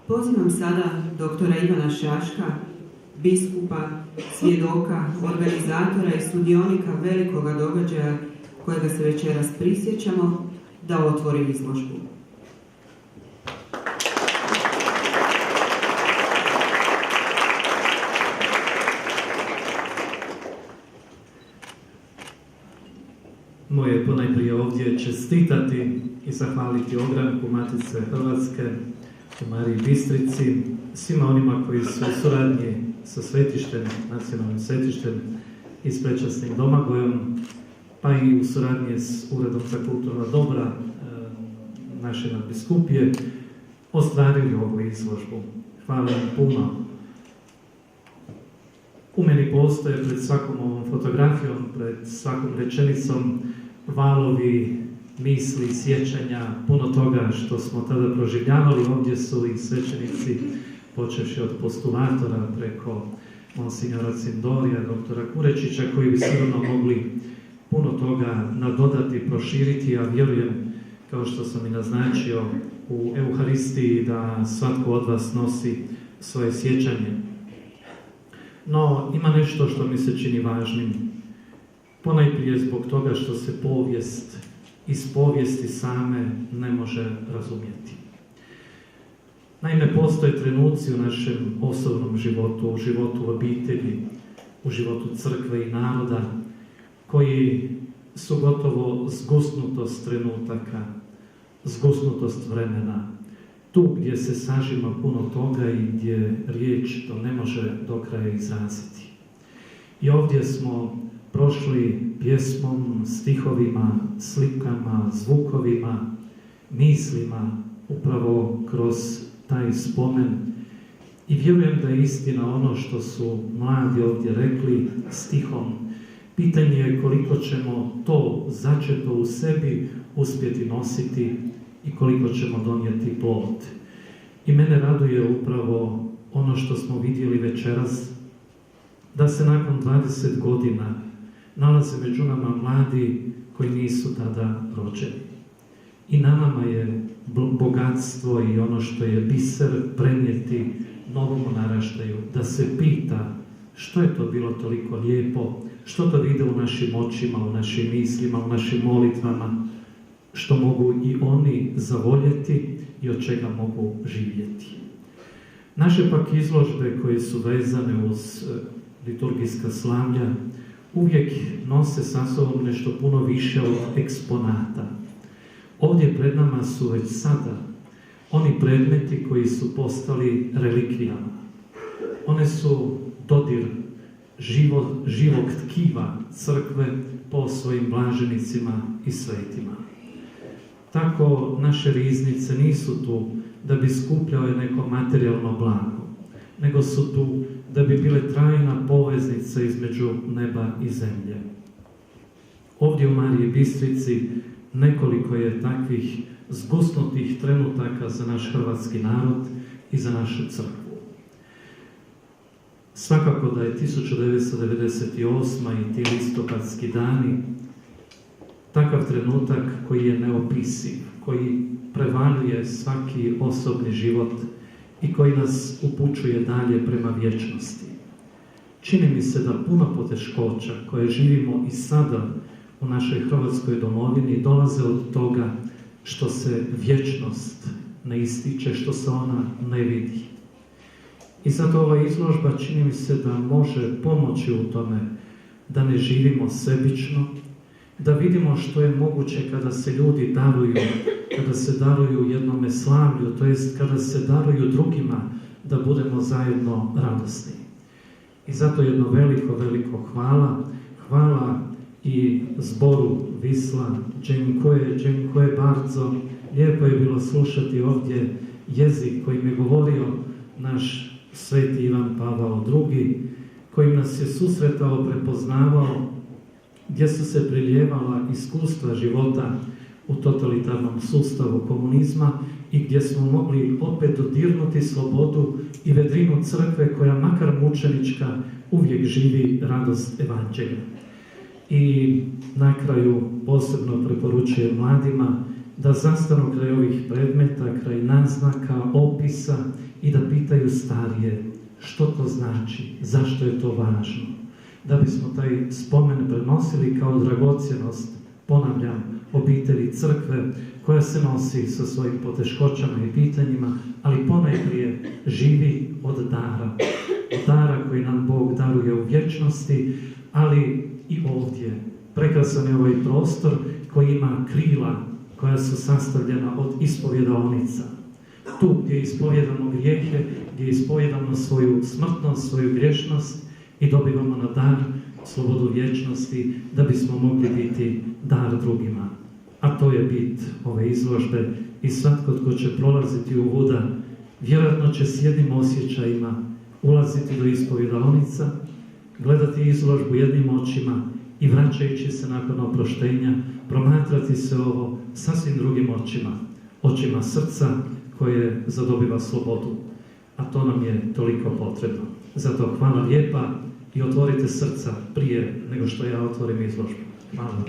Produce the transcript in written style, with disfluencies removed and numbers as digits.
Pozivam sada doktora Ivana Šaška, biskupa, svjedoka, organizatora i sudionika velikoga događaja kojega se večeras prisjećamo, da otvori izložbu. Moje je ponajprije ovdje čestitati i zahvaliti ogranku Matice Hrvatske u Mariji Bistrici, svima onima koji su u suradnji sa svetištem, nacionalnim svetištem i s prečasnim Domagojom, pa i u suradnji s Uredom za kulturna dobra naše nadbiskupije, ostvarili ovu izložbu. Hvala vam puno. U meni postoje pred svakom ovom fotografijom, pred svakom rečenicom valovi, misli, sjećanja, puno toga što smo tada proživljavali. Ovdje su i svećenici, počevši od postulatora preko monsignora Cindorija, doktora Kurečića, koji bi sigurno mogli puno toga nadodati, proširiti, a vjerujem, kao što sam i naznačio u Euharistiji, da svatko od vas nosi svoje sjećanje. No, ima nešto što mi se čini važnim. Ponajprije zbog toga što se povijest iz povijesti same ne može razumjeti. Naime, postoje trenuci u našem osobnom životu, u životu obitelji, u životu crkve i naroda, koji su gotovo zgusnutost trenutaka, zgusnutost vremena, tu gdje se sažima puno toga i gdje riječ to ne može do kraja izraziti. I ovdje smo prošli pjesmom, stihovima, slikama, zvukovima, mislima, upravo kroz taj spomen. I vjerujem da je istina ono što su mladi ovdje rekli stihom. Pitanje je koliko ćemo to začeto u sebi uspjeti nositi i koliko ćemo donijeti plod. I mene raduje upravo ono što smo vidjeli večeras, da se nakon 20 godina nalaze među nama mladi koji nisu tada rođeni. I na nama je bogatstvo i ono što je biser prenijeti novomu naraštaju, da se pita što je to bilo toliko lijepo, što to vide u našim očima, u našim mislima, u našim molitvama, što mogu i oni zavoljeti i od čega mogu živjeti. Naše pak izložbe koje su vezane uz liturgijska slavlja uvijek nose sa sobom nešto puno više od eksponata. Ovdje pred nama su već sada oni predmeti koji su postali relikvijama. One su dodir živog tkiva crkve po svojim blaženicima i svetima. Tako naše riznice nisu tu da bi skupljale neko materijalno blago, nego su tu da bi bile trajna poveznica između neba i zemlje. Ovdje u Mariji Bistrici nekoliko je takvih zgusnutih trenutaka za naš hrvatski narod i za našu crkvu. Svakako da je 1998. i ti listopadski dani takav trenutak koji je neopisiv, koji prevaljuje svaki osobni život i koji nas upućuje dalje prema vječnosti. Čini mi se da puno poteškoća koje živimo i sada u našoj hrvatskoj domovini dolaze od toga što se vječnost ne ističe, što se ona ne vidi. I zato ova izložba čini mi se da može pomoći u tome da ne živimo sebično, da vidimo što je moguće kada se ljudi daruju, kada se daruju jednome slavlju, to jest kada se daruju drugima, da budemo zajedno radosni. I zato jedno veliko, veliko hvala. Hvala i zboru Visla. Dziękuję bardzo. Lijepo je bilo slušati ovdje jezik kojim je govorio naš sveti Ivan Pavao II, kojim nas je susretao, prepoznavao, gdje su se prelijevala iskustva života u totalitarnom sustavu komunizma i gdje smo mogli opet dodirnuti slobodu i vedrinu crkve koja, makar mučenička, uvijek živi radost evanđelja. I na kraju posebno preporučujem mladima da zastanu kraj ovih predmeta, kraj naznaka, opisa i da pitaju starije što to znači, zašto je to važno. Da bismo taj spomen prenosili kao dragocjenost, ponavljam, obitelji crkve koja se nosi sa svojim poteškoćama i pitanjima, ali ponajprije živi od dara koji nam Bog daruje u vječnosti, ali i ovdje. Prekrasan je ovaj prostor koji ima krila koja su sastavljena od ispovjedaonica. Tu gdje ispovjedamo grijehe, gdje ispovjedamo svoju smrtnost, svoju grešnost i dobivamo na dar slobodu vječnosti da bismo mogli biti dar drugima. A to je bit ove izložbe i svatko tko će prolaziti u Vuda vjerojatno će s jednim osjećajima ulaziti do ispovjedaonica, gledati izložbu jednim očima i vraćajući se nakon oproštenja promatrati se ovo sasvim drugim očima srca koje zadobiva slobodu. A to nam je toliko potrebno. Zato hvala lijepa i otvorite srca prije nego što ja otvorim izložbu. Hvala.